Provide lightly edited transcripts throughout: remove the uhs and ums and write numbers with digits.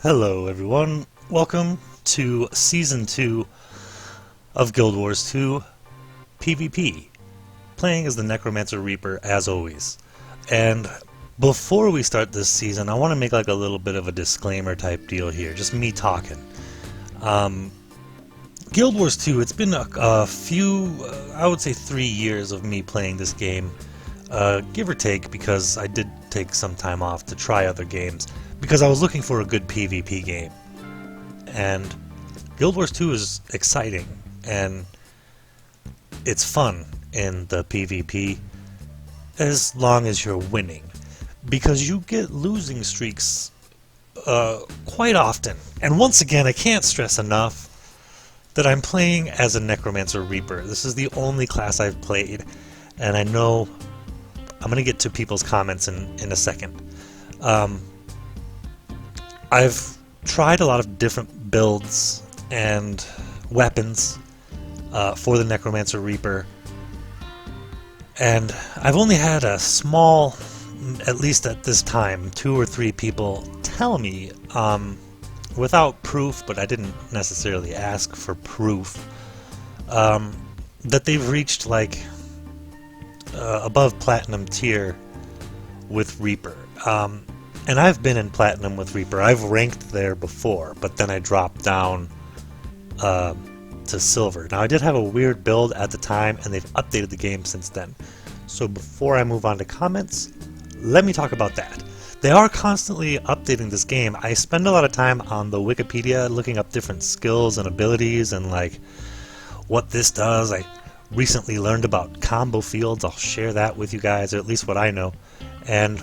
Hello everyone, welcome to Season 2 of Guild Wars 2 PvP, playing as the Necromancer Reaper as always. And before we start this season, I want to make like a little bit of a disclaimer type deal here, just me talking. Guild Wars 2, it's been a few, I would say 3 years of me playing this game, give or take, because I did take some time off to try other games. Because I was looking for a good PvP game. And Guild Wars 2 is exciting, and it's fun in the PvP as long as you're winning. Because you get losing streaks quite often. And once again, I can't stress enough that I'm playing as a Necromancer Reaper. This is the only class I've played, and I know I'm going to get to people's comments in a second. I've tried a lot of different builds and weapons for the Necromancer Reaper, and I've only had a small, at least at this time, 2 or 3 people tell me, without proof, but I didn't necessarily ask for proof, that they've reached like above Platinum tier with Reaper. And I've been in Platinum with Reaper. I've ranked there before, but then I dropped down to Silver. Now, I did have a weird build at the time, and they've updated the game since then. So before I move on to comments, let me talk about that. They are constantly updating this game. I spend a lot of time on the Wikipedia looking up different skills and abilities and like what this does. I recently learned about combo fields. I'll share that with you guys, or at least what I know. And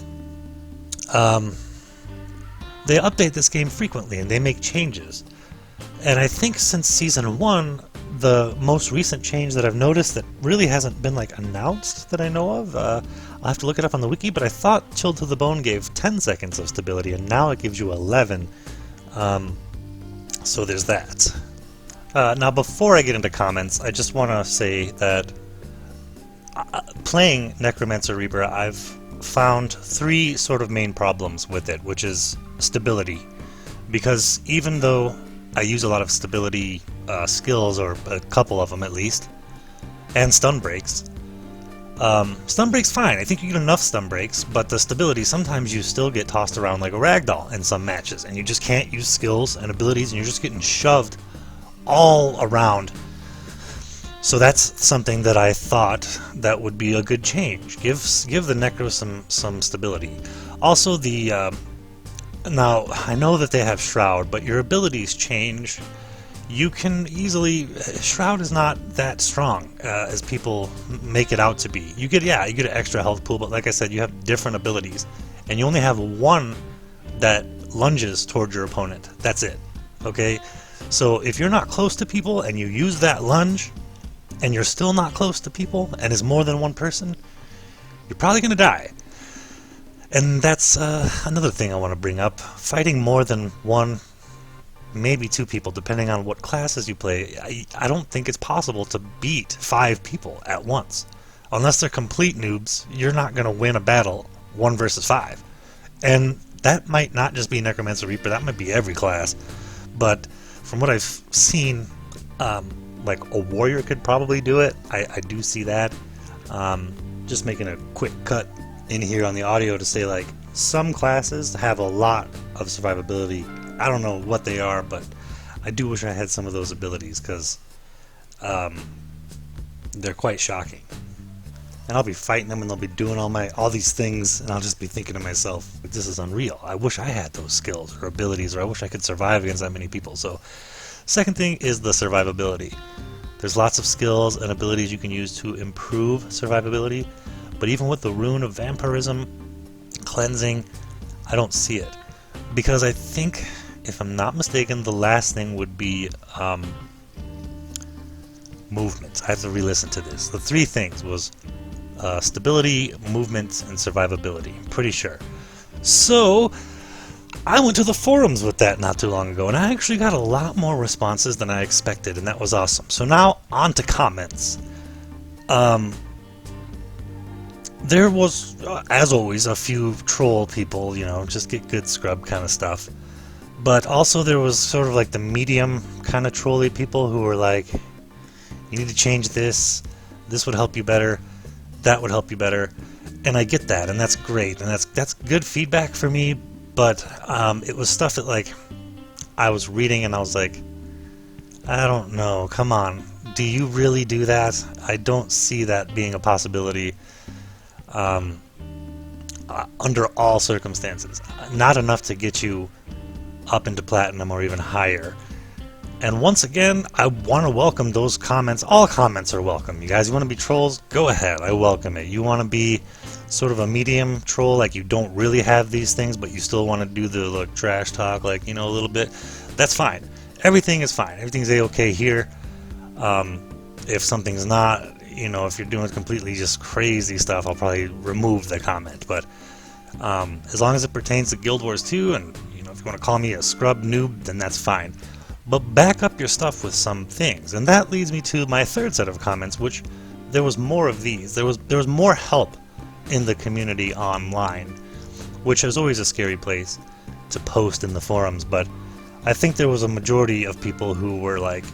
they update this game frequently, and they make changes. And I think since Season 1, the most recent change that I've noticed that really hasn't been like announced that I know of, I'll have to look it up on the wiki, but I thought Chilled to the Bone gave 10 seconds of stability, and now it gives you 11. So there's that. Now before I get into comments, I just want to say that playing Necromancer Reaper, I've found 3 sort of main problems with it, which is stability. Because even though I use a lot of stability skills, or a couple of them at least, and stun breaks, stun breaks fine. I think you get enough stun breaks, but the stability, sometimes you still get tossed around like a ragdoll in some matches, and you just can't use skills and abilities, and you're just getting shoved all around. So that's something that I thought that would be a good change. Give the Necro some stability. Also, the now I know that they have Shroud, but your abilities change. You can easily, Shroud is not that strong as people make it out to be. You get an extra health pool, but like I said, you have different abilities, and you only have one that lunges toward your opponent. That's it. Okay, so if you're not close to people and you use that lunge, and you're still not close to people, and is more than one person, you're probably going to die. And that's another thing I want to bring up. Fighting more than 1, maybe 2 people, depending on what classes you play, I don't think it's possible to beat 5 people at once. Unless they're complete noobs, you're not going to win a battle 1 versus 5. And that might not just be Necromancer Reaper, that might be every class. But from what I've seen, like a warrior could probably do it. I do see that. Just making a quick cut in here on the audio to say, like, some classes have a lot of survivability. I don't know what they are, but I do wish I had some of those abilities, because they're quite shocking. And I'll be fighting them, and they'll be doing all these things, and I'll just be thinking to myself, this is unreal. I wish I had those skills or abilities, or I wish I could survive against that many people. So second thing is the survivability. There's lots of skills and abilities you can use to improve survivability, but even with the Rune of Vampirism, Cleansing, I don't see it. Because I think, if I'm not mistaken, the last thing would be movement. I have to re-listen to this. The 3 things was stability, movement, and survivability. I'm pretty sure. So I went to the forums with that not too long ago, and I actually got a lot more responses than I expected, and that was awesome. So now, on to comments. There was, as always, a few troll people, you know, just get good scrub kind of stuff. But also there was sort of like the medium kind of trolly people who were like, you need to change this, this would help you better, that would help you better. And I get that, and that's great, and that's good feedback for me, but it was stuff that like I was reading and I was like, I don't know, come on, do you really do that? I don't see that being a possibility under all circumstances. Not enough to get you up into platinum or even higher. And once again, I want to welcome those comments. All comments are welcome. You guys, you want to be trolls? Go ahead. I welcome it. You want to be sort of a medium troll, like you don't really have these things, but you still want to do the like, trash talk, like, you know, a little bit. That's fine. Everything is fine. Everything's a-okay here. If something's not, you know, if you're doing completely just crazy stuff, I'll probably remove the comment. But as long as it pertains to Guild Wars 2, and, you know, if you want to call me a scrub noob, then that's fine. But back up your stuff with some things, and that leads me to my third set of comments, which there was more of these. There was more help in the community online, which is always a scary place to post in the forums, but I think there was a majority of people who were like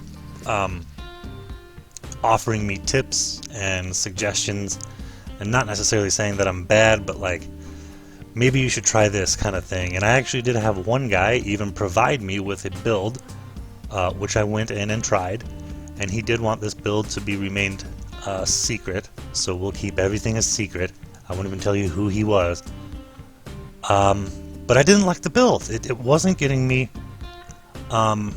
offering me tips and suggestions, and not necessarily saying that I'm bad, but like, maybe you should try this kind of thing. And I actually did have one guy even provide me with a build which I went in and tried, and he did want this build to be remained secret, so we'll keep everything a secret. I won't even tell you who he was. But I didn't like the build. It wasn't getting me... I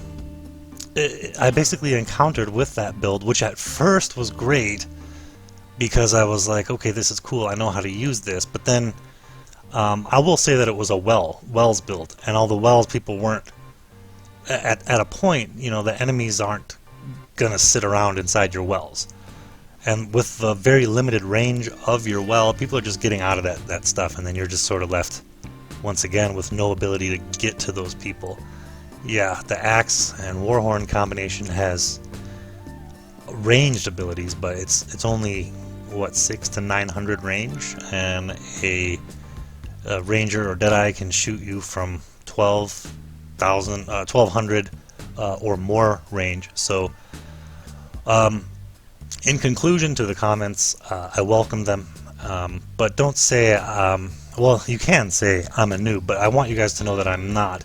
basically encountered with that build, which at first was great, because I was like, okay, this is cool, I know how to use this, but then I will say that it was a Wells build, and all the Wells people weren't at a point, you know, the enemies aren't gonna sit around inside your wells, and with the very limited range of your well, people are just getting out of that stuff, and then you're just sort of left once again with no ability to get to those people. Yeah, the Axe and Warhorn combination has ranged abilities, but it's only what, 600 to 900 range, and a Ranger or Deadeye can shoot you from 1200 or more range. So in conclusion to the comments, I welcome them, but don't say well, you can say I'm a noob, but I want you guys to know that I'm not,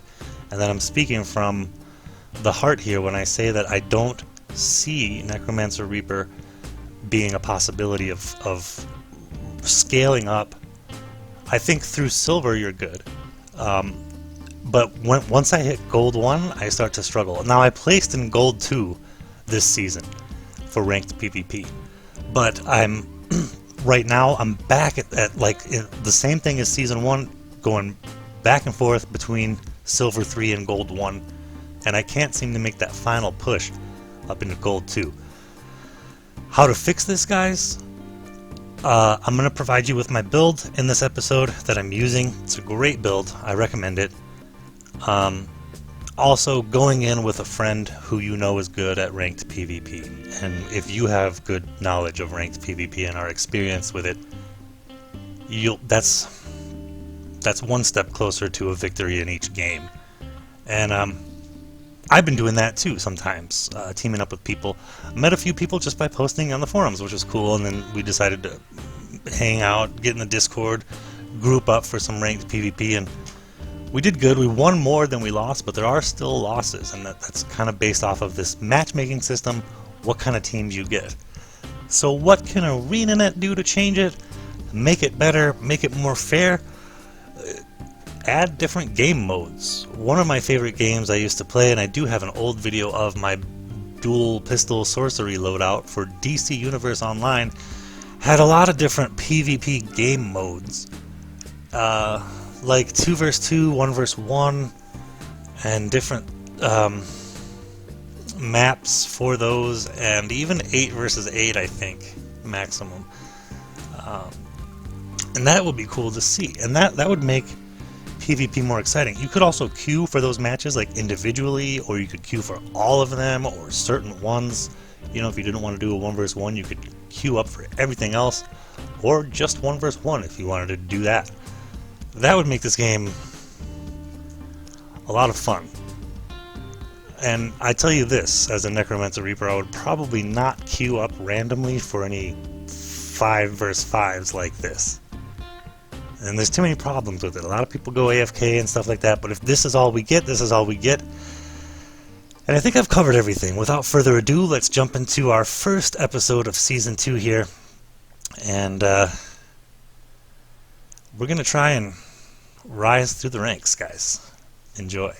and that I'm speaking from the heart here when I say that I don't see Necromancer Reaper being a possibility of scaling up. I think through silver you're good, but once I hit gold 1, I start to struggle. Now I placed in gold 2 this season for ranked PvP, but I'm right now I'm back at like the same thing as season 1, going back and forth between silver 3 and gold 1, and I can't seem to make that final push up into gold 2. How to fix this, guys? I'm going to provide you with my build in this episode that I'm using. It's a great build. I recommend it. Also, going in with a friend who you know is good at ranked PvP. And if you have good knowledge of ranked PvP and are experienced with it, that's one step closer to a victory in each game. And I've been doing that too sometimes, teaming up with people. Met a few people just by posting on the forums, which was cool, and then we decided to hang out, get in the Discord, group up for some ranked PvP, and we did good. We won more than we lost, but there are still losses, and that's kind of based off of this matchmaking system, what kind of teams you get. So what can ArenaNet do to change it, make it better, make it more fair? Add different game modes. One of my favorite games I used to play, and I do have an old video of my dual pistol sorcery loadout for DC Universe Online, had a lot of different PvP game modes. Like 2 vs 2, 1 vs 1, and different maps for those, and even 8 vs 8, I think, maximum. And that would be cool to see, and that would make PvP more exciting. You could also queue for those matches like individually, or you could queue for all of them or certain ones. You know, if you didn't want to do a 1 vs 1, you could queue up for everything else, or just 1 vs 1 if you wanted to do that. That would make this game a lot of fun. And I tell you this, as a Necromancer Reaper, I would probably not queue up randomly for any 5 versus 5s like this. And there's too many problems with it. A lot of people go AFK and stuff like that, but if this is all we get, this is all we get. And I think I've covered everything. Without further ado, let's jump into our first episode of Season 2 here. And we're going to try and rise through the ranks, guys. Enjoy.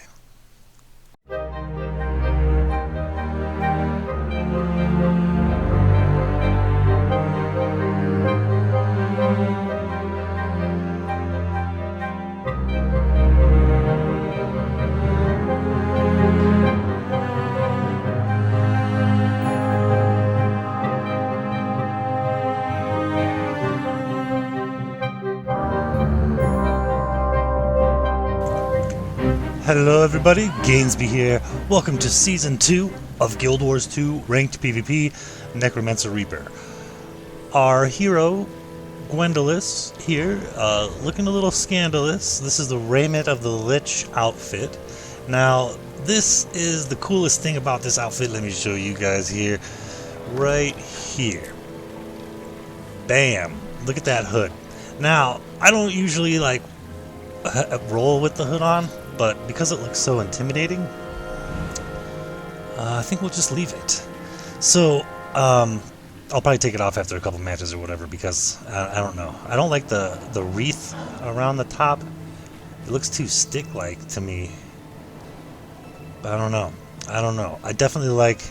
Hello everybody, Gainsby here. Welcome to Season 2 of Guild Wars 2 Ranked PvP Necromancer Reaper. Our hero, Gwendolyn, here, looking a little scandalous. This is the raiment of the Lich outfit. Now, this is the coolest thing about this outfit. Let me show you guys here. Right here. Bam! Look at that hood. Now, I don't usually like roll with the hood on, but because it looks so intimidating, I think we'll just leave it. So, I'll probably take it off after a couple matches or whatever, because I don't know. I don't like the wreath around the top. It looks too stick-like to me. But I don't know. I definitely like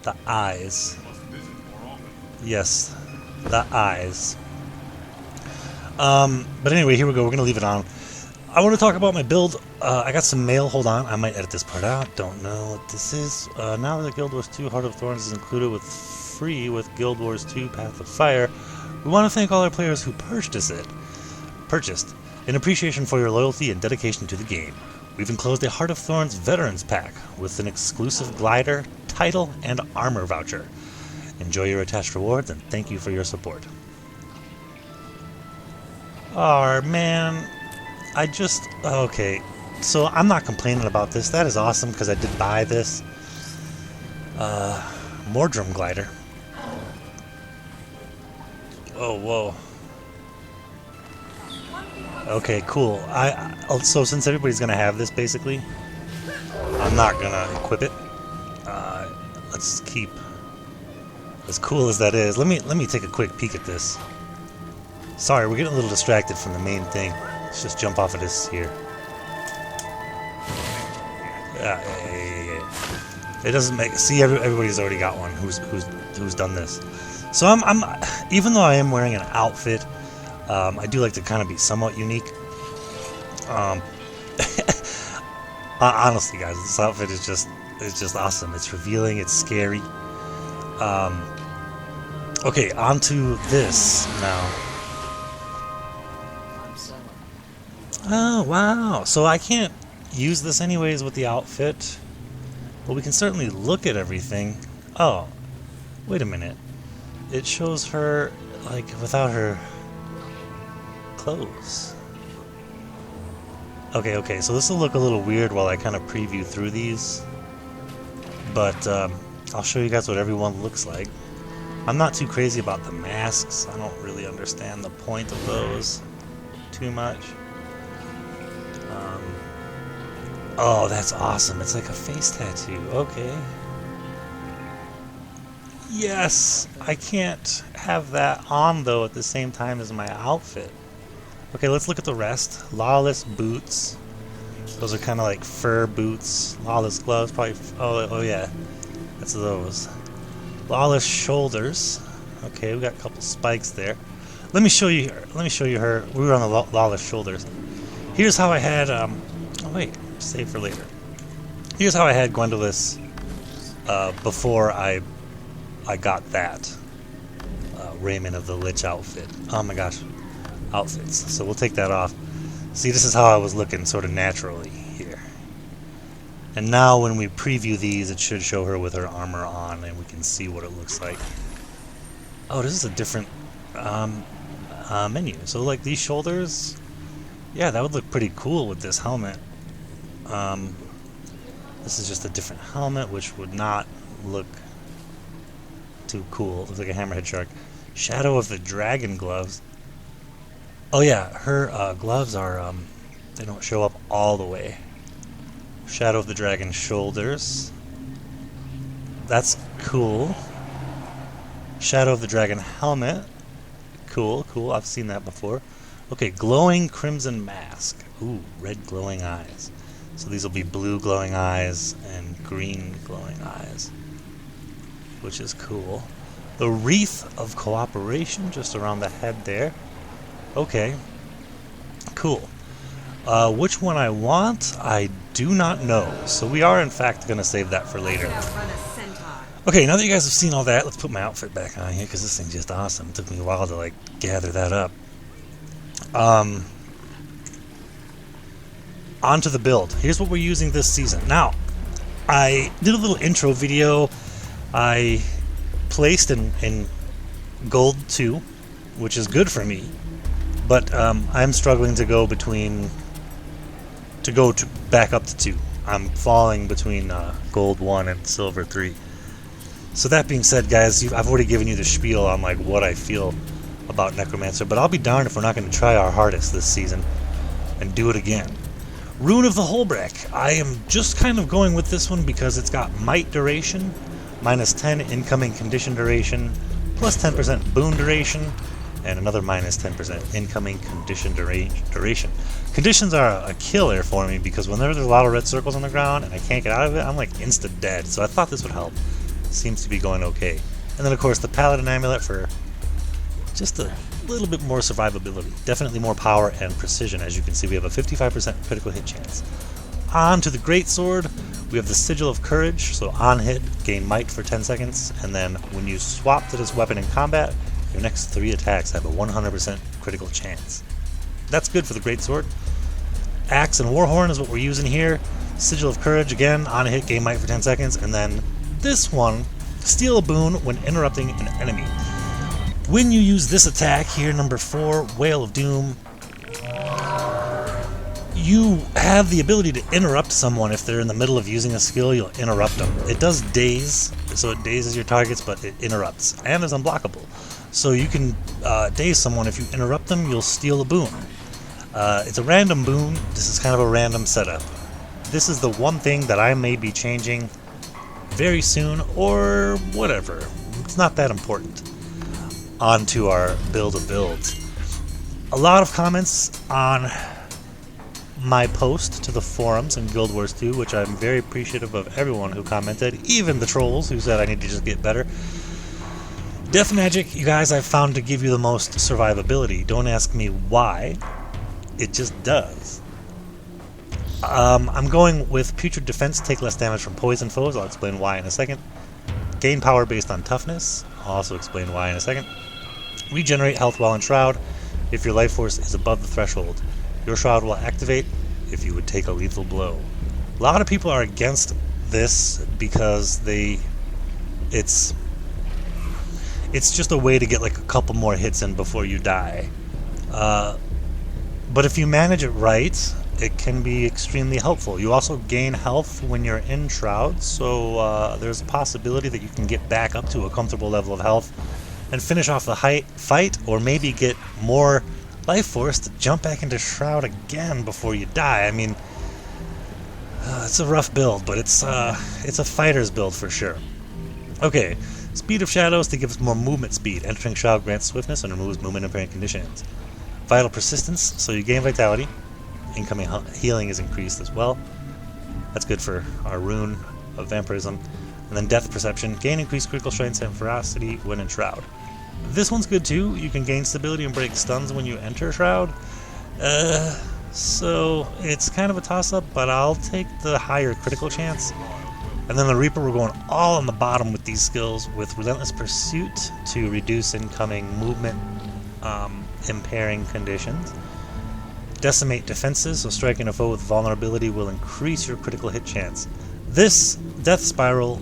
the eyes. Yes, the eyes. But anyway, here we go. We're gonna leave it on. I want to talk about my build. I got some mail. Hold on. I might edit this part out. Don't know what this is. Now that Guild Wars 2 Heart of Thorns is included with free with Guild Wars 2 Path of Fire, we want to thank all our players who purchased in appreciation for your loyalty and dedication to the game. We've enclosed a Heart of Thorns Veterans Pack with an exclusive glider, title, and armor voucher. Enjoy your attached rewards and thank you for your support. Oh man. Okay, so I'm not complaining about this. That is awesome, because I did buy this. Mordrum glider. Oh, whoa. Okay, cool. So since everybody's gonna have this, basically, I'm not gonna equip it. Let's keep, as cool as that is. Let me take a quick peek at this. Sorry, we're getting a little distracted from the main thing. Let's just jump off of this here. Yeah. It doesn't make. See, everybody's already got one. Who's done this? So I'm even though I am wearing an outfit, I do like to kind of be somewhat unique. Honestly, guys, this outfit is just awesome. It's revealing. It's scary. Okay, onto this now. Oh, wow. So I can't use this anyways with the outfit, but we can certainly look at everything. Oh, wait a minute. It shows her, like, without her clothes. Okay, so this will look a little weird while I kind of preview through these, but I'll show you guys what everyone looks like. I'm not too crazy about the masks. I don't really understand the point of those too much. Oh, that's awesome. It's like a face tattoo. Okay. Yes! I can't have that on, though, at the same time as my outfit. Okay, let's look at the rest. Lawless boots. Those are kind of like fur boots. Lawless gloves, probably. Oh yeah. That's those. Lawless shoulders. Okay, we got a couple spikes there. Let me show you her. We were on the lawless shoulders. Here's how I had, oh wait, save for later. Here's how I had Gwendolyn before I got that raiment of the Lich outfit. Oh my gosh, outfits. So we'll take that off. See, this is how I was looking sort of naturally here. And now when we preview these, it should show her with her armor on, and we can see what it looks like. Oh, this is a different menu. So like these shoulders, yeah, that would look pretty cool with this helmet. This is just a different helmet, which would not look too cool. It looks like a hammerhead shark. Shadow of the Dragon gloves. Oh yeah, her gloves are, they don't show up all the way. Shadow of the Dragon shoulders. That's cool. Shadow of the Dragon helmet. Cool, cool. I've seen that before. Okay, glowing crimson mask. Ooh, red glowing eyes. So these will be blue glowing eyes and green glowing eyes, which is cool. The wreath of cooperation just around the head there. Okay, cool. Which one I want, I do not know. So we are in fact going to save that for later. Okay, now that you guys have seen all that, let's put my outfit back on here because this thing's just awesome. It took me a while to like gather that up. On to the build. Here's what we're using this season. Now, I did a little intro video. I placed in gold 2, which is good for me, but I'm struggling to go back up to 2. I'm falling between gold 1 and silver 3. So that being said, guys, I've already given you the spiel on like what I feel about Necromancer, but I'll be darned if we're not going to try our hardest this season and do it again. Rune of the Holbrack. I am just kind of going with this one because it's got might duration, minus 10 incoming condition duration, plus 10% boon duration, and another minus 10% incoming condition duration. Conditions are a killer for me because when there's a lot of red circles on the ground and I can't get out of it, I'm like insta dead. So I thought this would help. Seems to be going okay. And then of course the Paladin Amulet for just a little bit more survivability. Definitely more power and precision. As you can see, we have a 55% critical hit chance. On to the Greatsword. We have the Sigil of Courage, so on hit, gain might for 10 seconds, and then when you swap to this weapon in combat, your next 3 attacks have a 100% critical chance. That's good for the Greatsword. Axe and Warhorn is what we're using here. Sigil of Courage, again, on hit, gain might for 10 seconds, and then this one, steal a boon when interrupting an enemy. When you use this attack here, number 4, Whale of Doom, you have the ability to interrupt someone. If they're in the middle of using a skill, you'll interrupt them. It does daze, so it dazes your targets, but it interrupts, and is unblockable. So you can daze someone. If you interrupt them, you'll steal a boon. It's a random boon. This is kind of a random setup. This is the one thing that I may be changing very soon, or whatever. It's not that important. On to our build of builds. A lot of comments on my post to the forums in Guild Wars 2, which I'm very appreciative of everyone who commented, even the trolls who said I need to just get better. Death Magic, you guys, I've found to give you the most survivability. Don't ask me why. It just does. I'm going with Putrid Defense, take less damage from poison foes. I'll explain why in a second. Gain power based on toughness. I'll also explain why in a second. Regenerate health while in Shroud if your life force is above the threshold. Your Shroud will activate if you would take a lethal blow. A lot of people are against this because it's just a way to get like a couple more hits in before you die. But if you manage it right, it can be extremely helpful. You also gain health when you're in Shroud, so there's a possibility that you can get back up to a comfortable level of health and finish off the fight, or maybe get more life force to jump back into Shroud again before you die. I mean, it's a rough build, but it's a fighter's build for sure. Okay, Speed of Shadows to give us more movement speed. Entering Shroud grants swiftness and removes movement impairing conditions. Vital Persistence, so you gain vitality. Incoming healing is increased as well. That's good for our Rune of Vampirism. And then Death Perception, gain increased critical strength and ferocity when in Shroud. This one's good too. You can gain stability and break stuns when you enter Shroud. So it's kind of a toss-up, but I'll take the higher critical chance. And then the Reaper, we're going all on the bottom with these skills, with Relentless Pursuit to reduce incoming movement impairing conditions. Decimate defenses, so striking a foe with vulnerability will increase your critical hit chance. This Death Spiral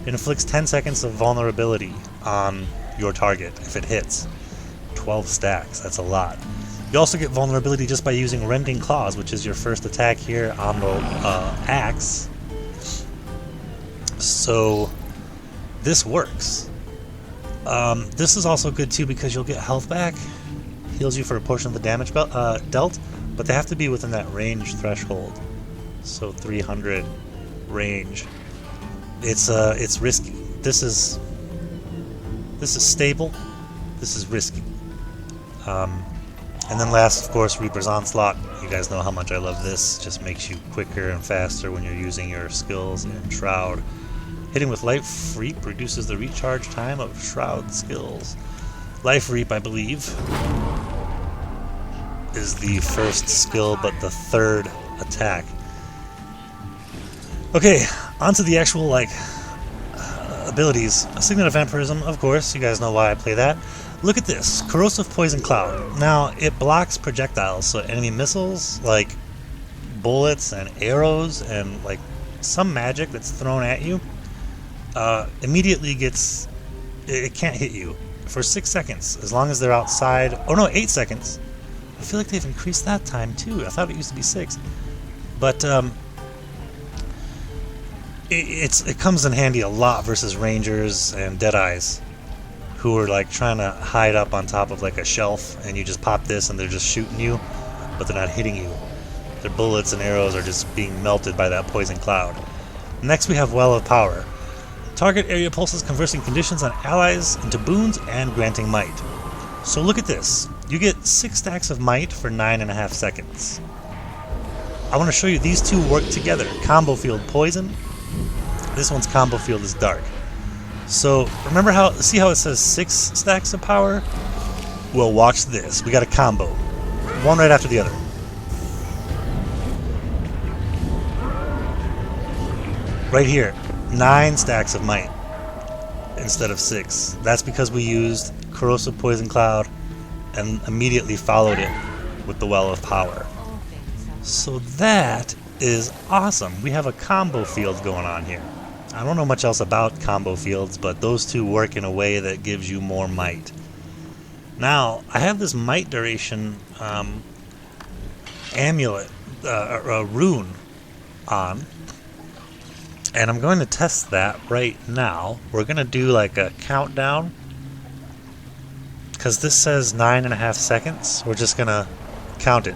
inflicts 10 seconds of vulnerability on your target if it hits. 12 stacks, that's a lot. You also get vulnerability just by using Rending Claws, which is your first attack here on the axe. So this works. This is also good too because you'll get health back. Heals you for a portion of the damage dealt, but they have to be within that range threshold. So 300 range. It's risky. This is stable. This is risky. And then last, of course, Reaper's Onslaught. You guys know how much I love this. Just makes you quicker and faster when you're using your skills in Shroud. Hitting with Life Reap reduces the recharge time of Shroud skills. Life Reap, I believe, is the first skill, but the third attack. Okay, onto the actual, abilities. Signet of Vampirism, of course, you guys know why I play that. Look at this, Corrosive Poison Cloud. Now, it blocks projectiles, so enemy missiles, like bullets and arrows and, some magic that's thrown at you, immediately gets... It can't hit you for 6 seconds, as long as they're outside... Oh no, 8 seconds. I feel like they've increased that time, too. I thought it used to be 6. But, it comes in handy a lot versus Rangers and Deadeyes, who are trying to hide up on top of a shelf, and you just pop this and they're just shooting you, but they're not hitting you. Their bullets and arrows are just being melted by that poison cloud. Next we have Well of Power. Target area pulses conversing conditions on allies into boons and granting might. So look at this. You get 6 stacks of might for 9.5 seconds. I want to show you these two work together. Combo field poison. This one's combo field is dark. So remember see how it says 6 stacks of power? Well, watch this. We got a combo. One right after the other. Right here. 9 stacks of might instead of 6. That's because we used Corrosive Poison Cloud and immediately followed it with the Well of Power. So that is awesome. We have a combo field going on here. I don't know much else about combo fields, but those two work in a way that gives you more might. Now, I have this might duration amulet, rune on, and I'm going to test that right now. We're going to do a countdown, because this says 9.5 seconds. We're just going to count it.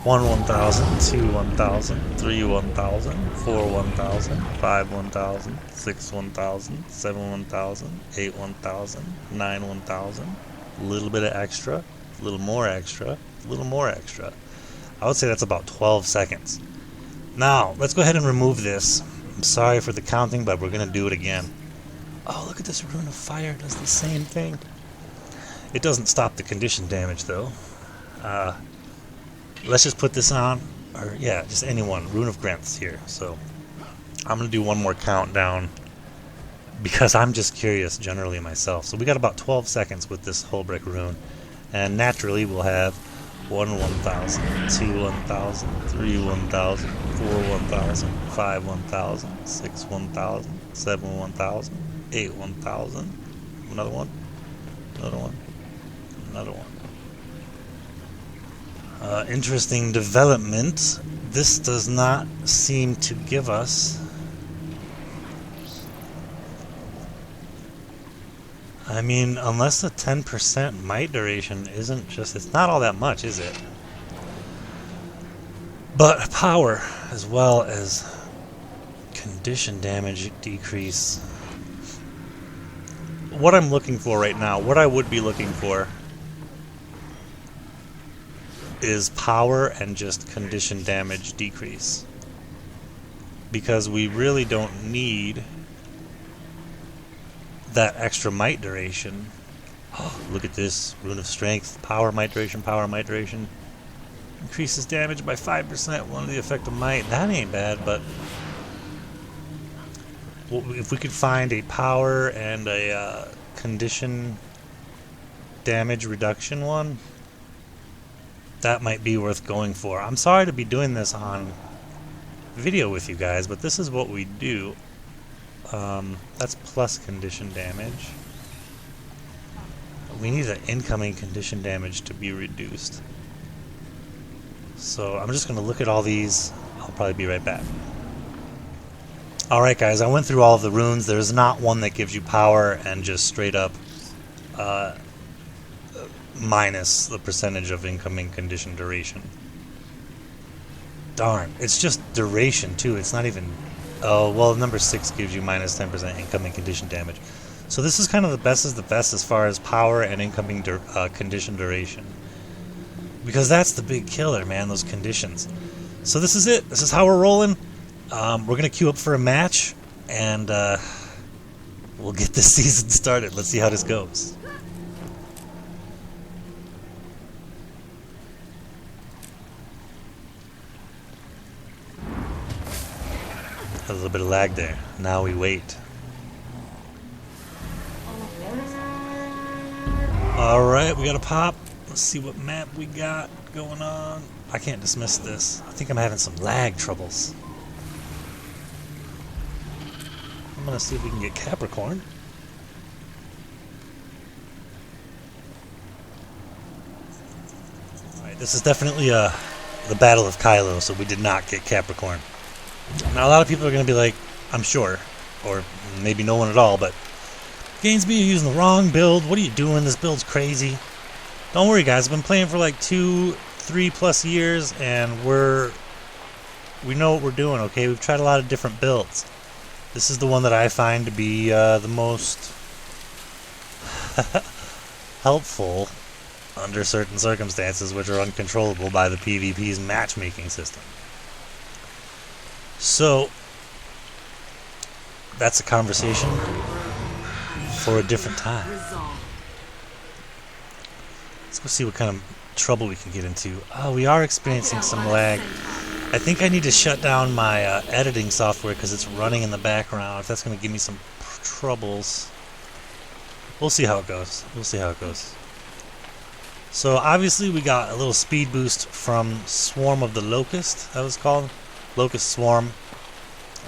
1 1000, 2 1000, 3 1000, 4 1000, 5 1000, 6 1000, 7 1000, 8 1000, 9 1000, a little bit of extra, a little more extra, a little more extra. I would say that's about 12 seconds. Now, let's go ahead and remove this. I'm sorry for the counting, but we're going to do it again. Oh, look at this Rune of Fire. It does the same thing. It doesn't stop the condition damage, though. Let's just put this on, or yeah, just any one. Rune of Grenth's here, so I'm going to do one more countdown because I'm just curious generally myself. So we got about 12 seconds with this Hullbreak rune, and naturally we'll have 1 1000, 2 1000, 3 1000, 4 1000, 5 1000, 6 1000, 7 1000, 8 1000, another one, another one, another one. Interesting development. This does not seem to give us... I mean, unless the 10% might duration isn't just... It's not all that much, is it? But power, as well as condition damage decrease. What I'm looking for right now, what I would be looking for, is power and just condition damage decrease, because we really don't need that extra might duration. Oh, look at this Rune of Strength, power might duration increases damage by 5%, one of the effect of might. That ain't bad, but if we could find a power and a condition damage reduction one, that might be worth going for. I'm sorry to be doing this on video with you guys, but this is what we do. That's plus condition damage. we need the incoming condition damage to be reduced. So I'm just going to look at all these. I'll probably be right back. Alright guys, I went through all of the runes. There's not one that gives you power and just straight up minus the percentage of incoming condition duration. Darn, it's just duration too. It's not even... Oh, well, number 6 gives you minus 10% incoming condition damage. So this is kind of the best as far as power and incoming condition duration. Because that's the big killer, man, those conditions. So this is it. This is how we're rolling. We're going to queue up for a match, and we'll get this season started. Let's see how this goes. A little bit of lag there. Now we wait. Alright, we got a pop. Let's see what map we got going on. I can't dismiss this. I think I'm having some lag troubles. I'm gonna see if we can get Capricorn. Alright, this is definitely the Battle of Kylo, so we did not get Capricorn. Now a lot of people are gonna be like, I'm sure, or maybe no one at all, but Gainsby, you're using the wrong build. What are you doing? This build's crazy. Don't worry guys, I've been playing for like 2-3+ years, and we know what we're doing, okay? We've tried a lot of different builds. This is the one that I find to be the most helpful under certain circumstances, which are uncontrollable by the PvP's matchmaking system. So, that's a conversation for a different time. Let's go see what kind of trouble we can get into. Oh, we are experiencing some lag. I think I need to shut down my editing software because it's running in the background. If that's going to give me some troubles. We'll see how it goes. We'll see how it goes. So obviously we got a little speed boost from Swarm of the Locust, that was called. Locust Swarm.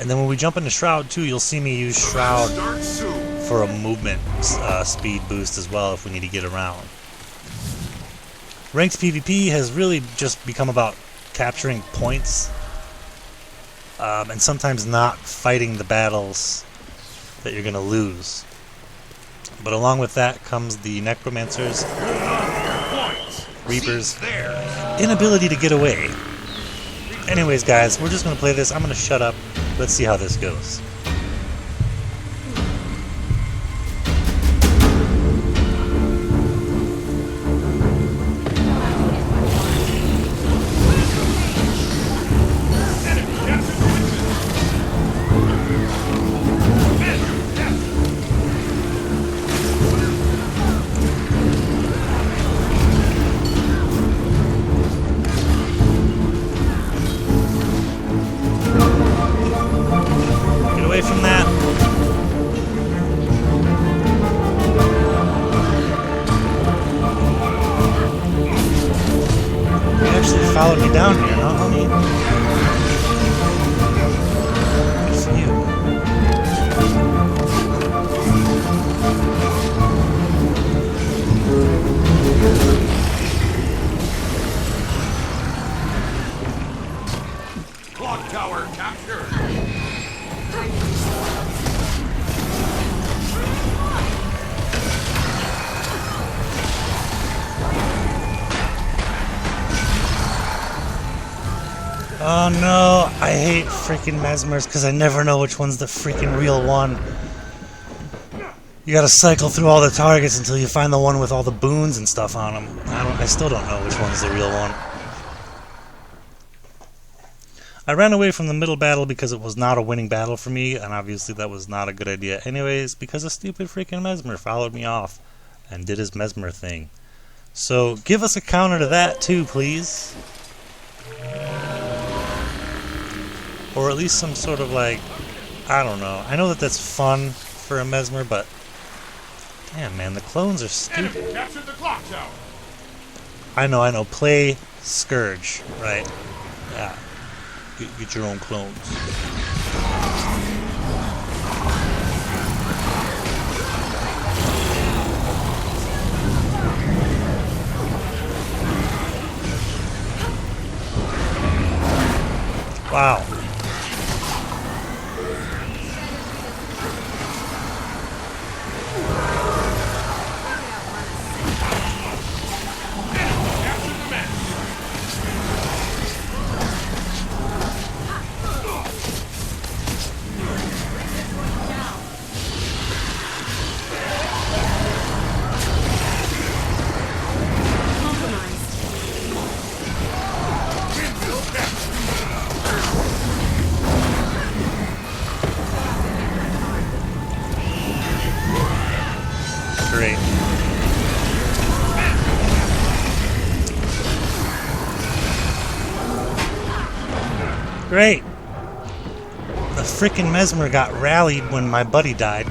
And then when we jump into Shroud too, you'll see me use Shroud for a movement speed boost as well if we need to get around. Ranked PvP has really just become about capturing points and sometimes not fighting the battles that you're going to lose. But along with that comes the Necromancers, Reapers, inability to get away. Anyways guys, we're just going to play this. I'm going to shut up. Let's see how this goes. From that. You actually followed me down here, huh, homie? Good for you. Clock tower captured. Oh no, I hate freaking Mesmers because I never know which one's the freaking real one. You gotta cycle through all the targets until you find the one with all the boons and stuff on them. I still don't know which one's the real one. I ran away from the middle battle because it was not a winning battle for me, and obviously that was not a good idea anyways, because a stupid freaking Mesmer followed me off and did his Mesmer thing. So give us a counter to that too, please. Or at least some sort of like, I don't know. I know that that's fun for a Mesmer, but damn man, the clones are stupid. Captured the clock tower. I know. Play Scourge, right? Yeah. Get your own clones. Wow. Great. Great. The frickin' Mesmer got rallied when my buddy died.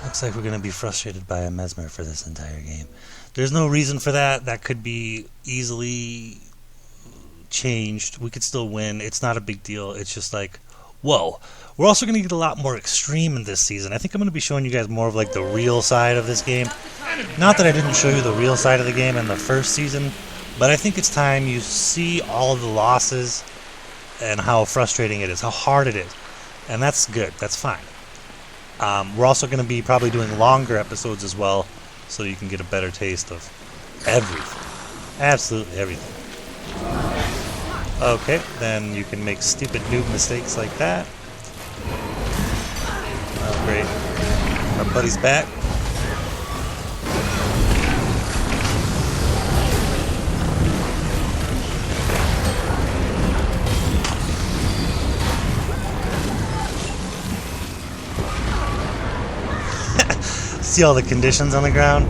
Looks like we're gonna be frustrated by a Mesmer for this entire game. There's no reason for that. That could be easily changed. We could still win. It's not a big deal. It's just like, whoa. We're also going to get a lot more extreme in this season. I think I'm going to be showing you guys more of like the real side of this game. Not that I didn't show you the real side of the game in the first season, but I think it's time you see all of the losses and how frustrating it is, how hard it is. And that's good. That's fine. We're also going to be probably doing longer episodes as well, so you can get a better taste of everything. Absolutely everything. Okay, then you can make stupid noob mistakes like that. Oh, great. Our buddy's back. See all the conditions on the ground?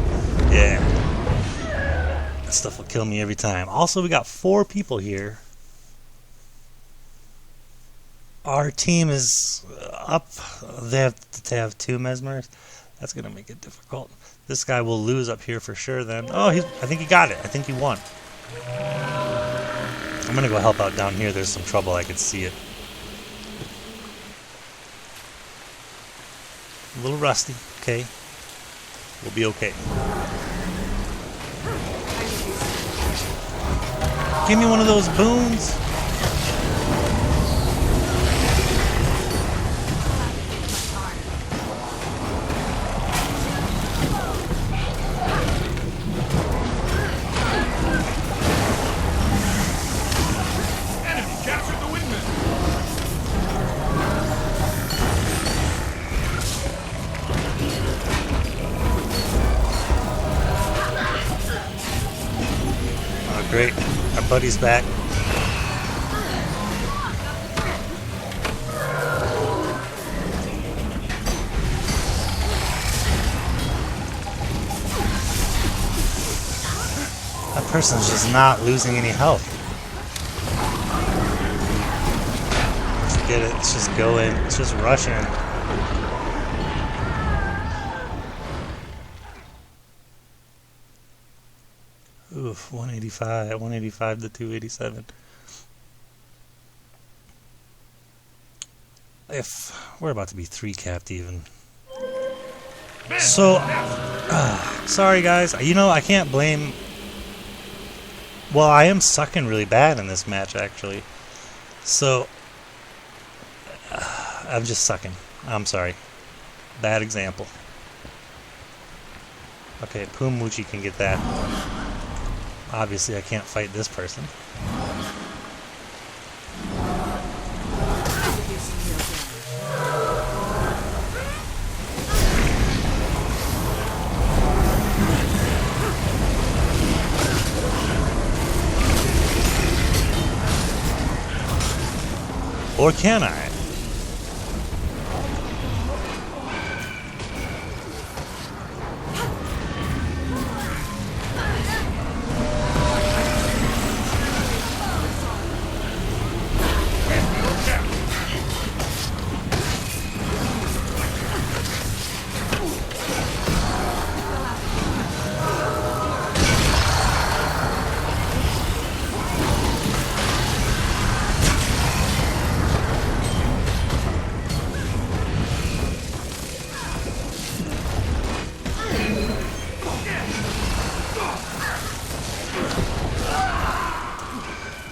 Yeah. That stuff will kill me every time. Also, we got 4 people here. Our team is up. They have to have 2 Mesmers. That's going to make it difficult. This guy will lose up here for sure then. Oh, I think he got it. I think he won. I'm going to go help out down here. There's some trouble. I could see it. A little rusty. Okay. We'll be okay. Give me one of those boons. Great. Our buddy's back. That person's just not losing any health. Forget it. Let's just go in. Let's just rush in. Oof, 185 to 287. If we're about to be 3-capped even. So, sorry guys. You know, I can't blame... Well, I am sucking really bad in this match, actually. So, I'm just sucking. I'm sorry. Bad example. Okay, Pumuchi can get that. Obviously, I can't fight this person. Or can I?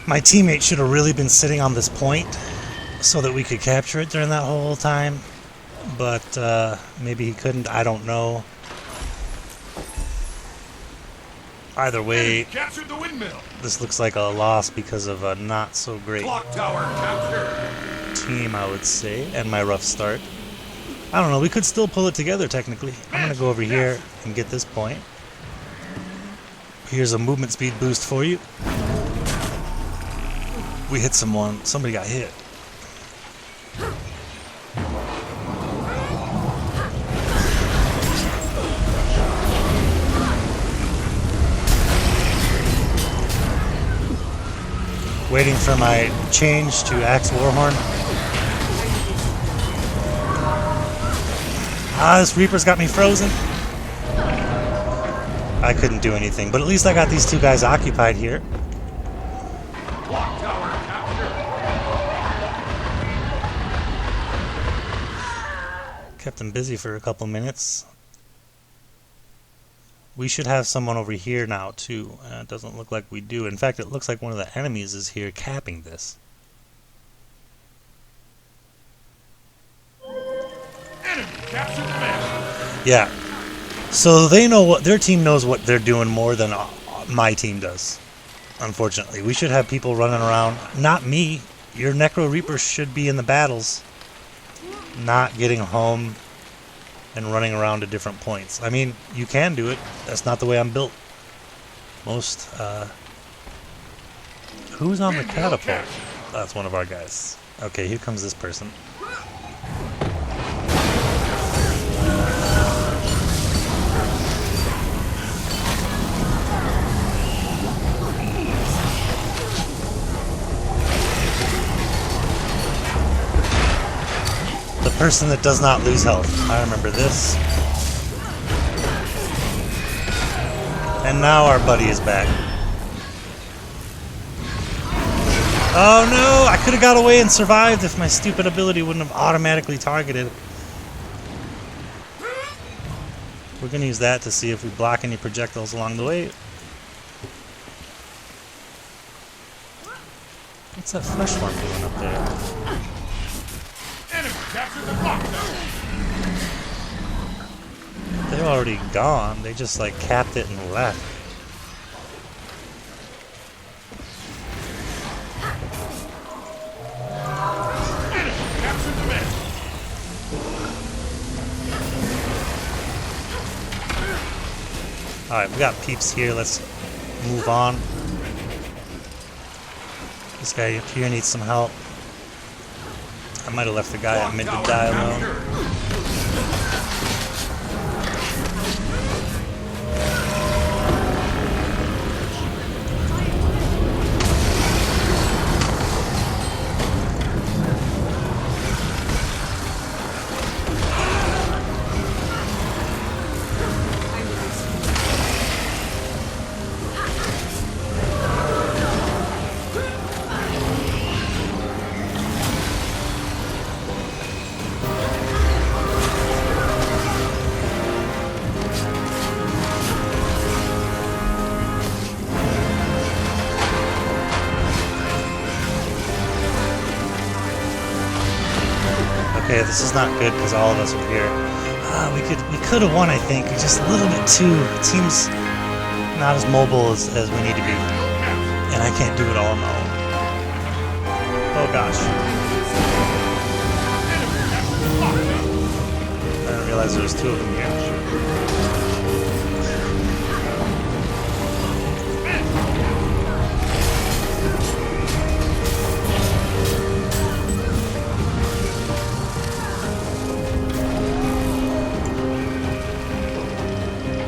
My teammate should have really been sitting on this point so that we could capture it during that whole time. But maybe he couldn't. I don't know. Either way, Captured the windmill. this looks like a loss because of a not so great Clock tower captured. team, I would say, and my rough start. I don't know, we could still pull it together technically. I'm gonna go over here and get this point. Here's a movement speed boost for you. We hit someone. Somebody got hit. Waiting for my change to Axe Warhorn. Ah, this Reaper's got me frozen. I couldn't do anything, but at least I got these two guys occupied here. Clock tower captured. Kept them busy for a couple minutes. We should have someone over here now, too. It doesn't look like we do. In fact, it looks like one of the enemies is here capping this. Enemy captured the man. Yeah. So they know what their team knows what they're doing more than my team does. Unfortunately, we should have people running around. Not me. Your Necro Reapers should be in the battles, not getting home and running around to different points. I mean, you can do it. That's not the way I'm built. Most. Who's on the catapult? That's one of our guys. Okay, here comes this person. The person that does not lose health. I remember this. And now our buddy is back. Oh no! I could have got away and survived if my stupid ability wouldn't have automatically targeted. We're going to use that to see if we block any projectiles along the way. What's that flesh one doing up there? Enemy captured the clock tower. They're already gone. They just like capped it and left. Enemy captured the man. Alright, we got peeps here. Let's move on. This guy up here needs some help. I might have left the guy at mid to die alone. Okay, this is not good because all of us are here. We could have won, I think. Just a little bit too. The team's not as mobile as we need to be, and I can't do it all on my own. Oh gosh! I didn't realize there was two of them here.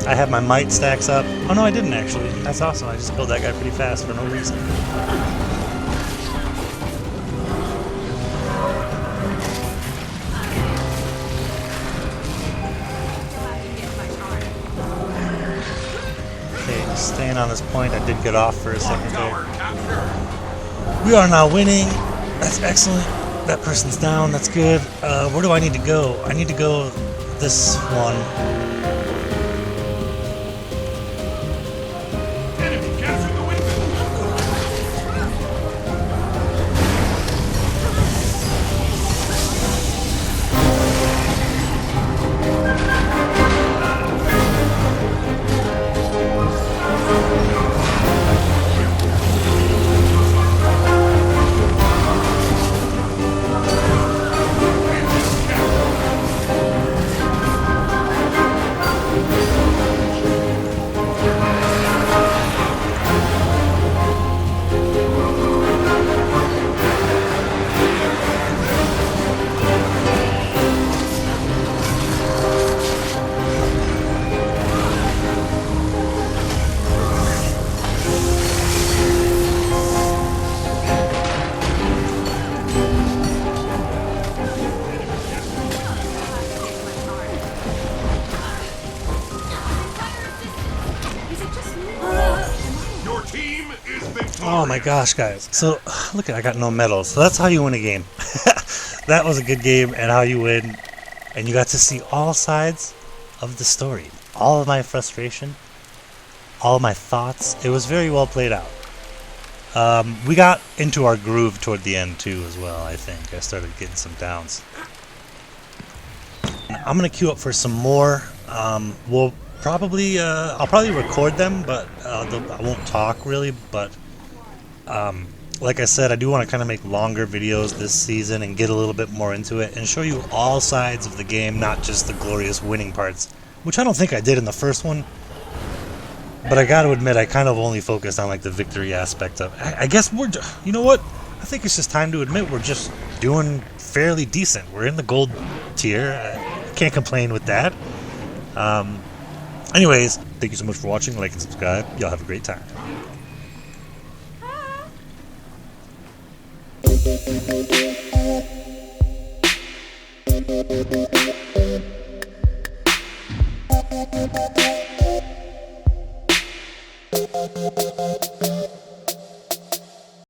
I have my might stacks up. Oh no, I didn't actually. That's awesome. I just killed that guy pretty fast for no reason. Okay, just staying on this point. I did get off for a second there. We are now winning. That's excellent. That person's down. That's good. Where do I need to go? I need to go this one. Oh my gosh, guys. So, look, I got no medals. So that's how you win a game. That was a good game, and how you win. And you got to see all sides of the story. All of my frustration, all of my thoughts. It was very well played out. We got into our groove toward the end, too, as well, I think. I started getting some downs. I'm going to queue up for some more. I'll probably record them, but I won't talk, really, but... like I said, I do want to kind of make longer videos this season and get a little bit more into it and show you all sides of the game, not just the glorious winning parts, which I don't think I did in the first one. But I got to admit, I kind of only focused on like the victory aspect of. I guess you know what? I think it's just time to admit we're just doing fairly decent. We're in the gold tier. I can't complain with that. Anyways, thank you so much for watching. Like and subscribe. Y'all have a great time. Thank you.